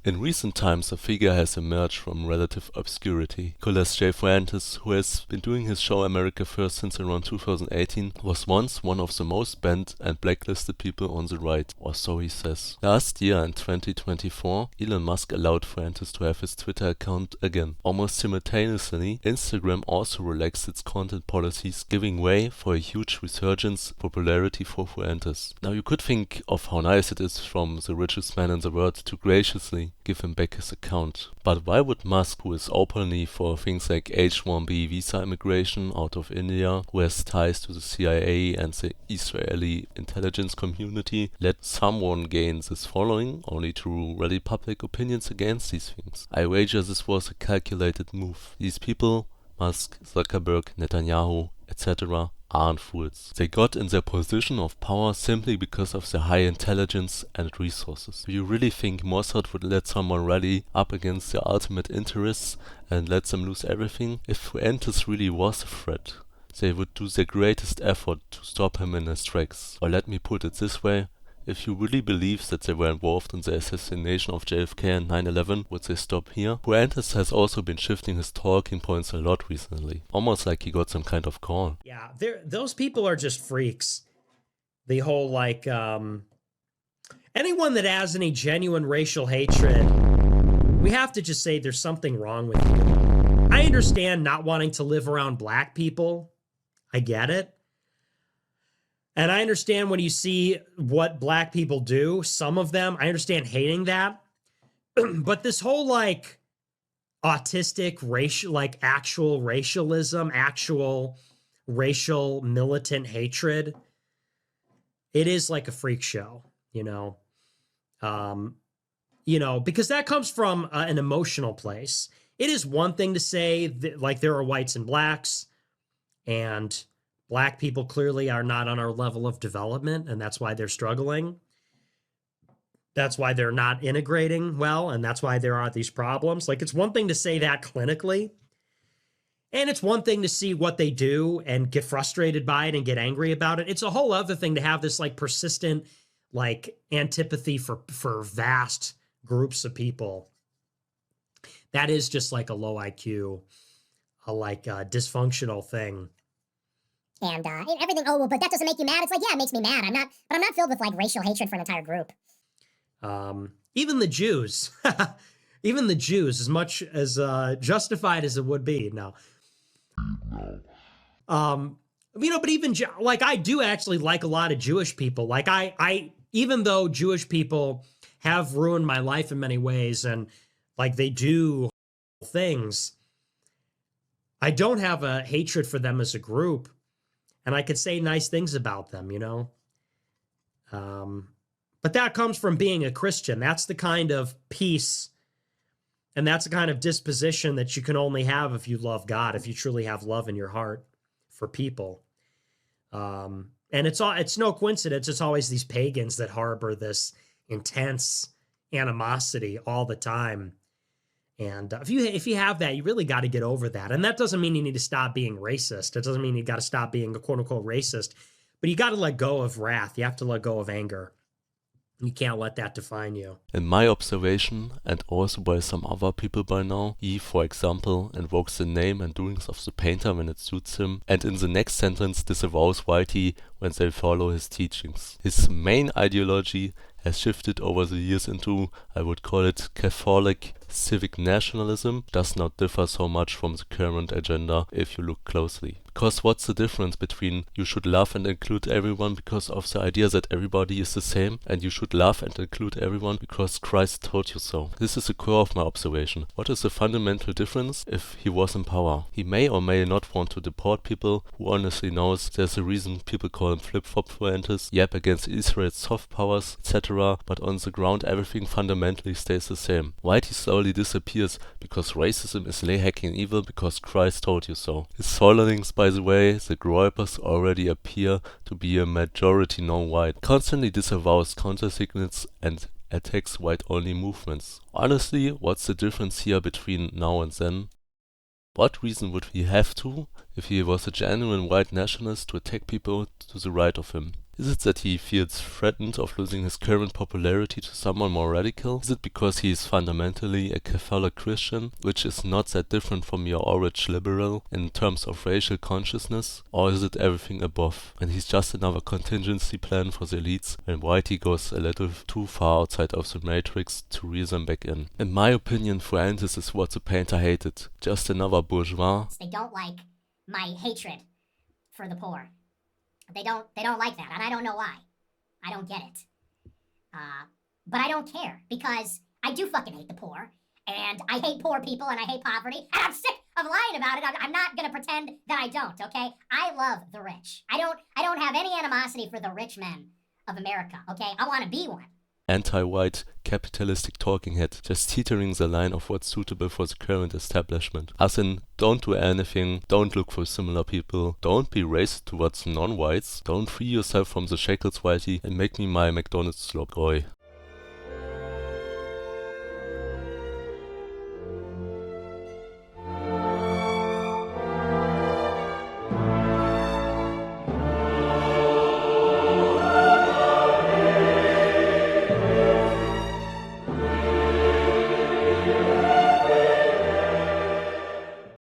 In recent times, a figure has emerged from relative obscurity. Nicholas J. Fuentes, who has been doing his show America First since around 2018, was once one of the most banned and blacklisted people on the right, or so he says. Last year, in 2024, Elon Musk allowed Fuentes to have his Twitter account again. Almost simultaneously, Instagram also relaxed its content policies, giving way for a huge resurgence popularity for Fuentes. Now you could think of how nice it is from the richest man in the world to graciously give him back his account. But why would Musk, who is openly for things like H-1B visa immigration out of India, who has ties to the CIA and the Israeli intelligence community, let someone gain this following only to rally public opinions against these things? I wager this was a calculated move. These people, Musk, Zuckerberg, Netanyahu, etc., aren't fools. They got in their position of power simply because of their high intelligence and resources. Do you really think Mossad would let someone rally up against their ultimate interests and let them lose everything? If Fuentes really was a threat, they would do their greatest effort to stop him in his tracks. Or let me put it this way, if you really believe that they were involved in the assassination of JFK and 9/11, would they stop here? Fuentes has also been shifting his talking points a lot recently, almost like he got some kind of call. Yeah, those people are just freaks. The whole anyone that has any genuine racial hatred, we have to just say there's something wrong with you. I understand not wanting to live around black people. I get it. And I understand when you see what black people do, some of them, I understand hating that. But this whole autistic racial, actual racialism, actual racial militant hatred, it is like a freak show, because that comes from an emotional place. It is one thing to say that, there are whites and blacks, and black people clearly are not on our level of development, and that's why they're struggling. That's why they're not integrating well, and that's why there are these problems. It's one thing to say that clinically, and it's one thing to see what they do and get frustrated by it and get angry about it. It's a whole other thing to have this persistent antipathy for vast groups of people. That is just a low IQ, a dysfunctional thing. And everything, oh, well, but that doesn't make you mad. It's yeah, it makes me mad. I'm not filled with racial hatred for an entire group. Even the Jews, as much as justified as it would be, no. But even I do actually like a lot of Jewish people. I even though Jewish people have ruined my life in many ways, and they do things, I don't have a hatred for them as a group. And I could say nice things about them, But that comes from being a Christian. That's the kind of peace and that's the kind of disposition that you can only have if you love God, if you truly have love in your heart for people. And it's no coincidence. It's always these pagans that harbor this intense animosity all the time. And if you have that, you really got to get over that. And that doesn't mean you need to stop being racist. It doesn't mean you got to stop being a quote unquote racist, but you got to let go of wrath. You have to let go of anger. You can't let that define you. In my observation, and also by some other people by now, he, for example, invokes the name and doings of the painter when it suits him, and in the next sentence disavows whitey when they follow his teachings. His main ideology has shifted over the years into, I would call it, Catholic civic nationalism. Does not differ so much from the current agenda if you look closely. Because what's the difference between you should love and include everyone because of the idea that everybody is the same, and you should love and include everyone because Christ told you so? This is the core of my observation. What is the fundamental difference if he was in power? He may or may not want to deport people who honestly knows there's a reason people call him flip-flop Fuentes, yap against Israel's soft powers, etc., but on the ground everything fundamentally stays the same. Whitey slowly disappears because racism is lay-hacking evil because Christ told you so. His followings, by the way, the Groypers already appear to be a majority non-white, constantly disavows counter-signals and attacks white-only movements. Honestly, what's the difference here between now and then? What reason would he have to, if he was a genuine white nationalist, to attack people to the right of him? Is it that he feels threatened of losing his current popularity to someone more radical? Is it because he is fundamentally a Catholic Christian, which is not that different from your average liberal in terms of racial consciousness? Or is it everything above, and he's just another contingency plan for the elites, and Whitey goes a little too far outside of the matrix to reel them back in? In my opinion, Fuentes is what the painter hated, just another bourgeois. They don't like my hatred for the poor. They don't like that, and I don't know why. I don't get it. But I don't care, because I do fucking hate the poor, and I hate poor people, and I hate poverty, and I'm sick of lying about it. I'm not gonna pretend that I don't, okay? I love the rich. I don't have any animosity for the rich men of America, okay? I want to be one. Anti-white, capitalistic talking head, just teetering the line of what's suitable for the current establishment. As in, don't do anything, don't look for similar people, don't be racist towards non-whites, don't free yourself from the shackles, Whitey, and make me my McDonald's slop boy.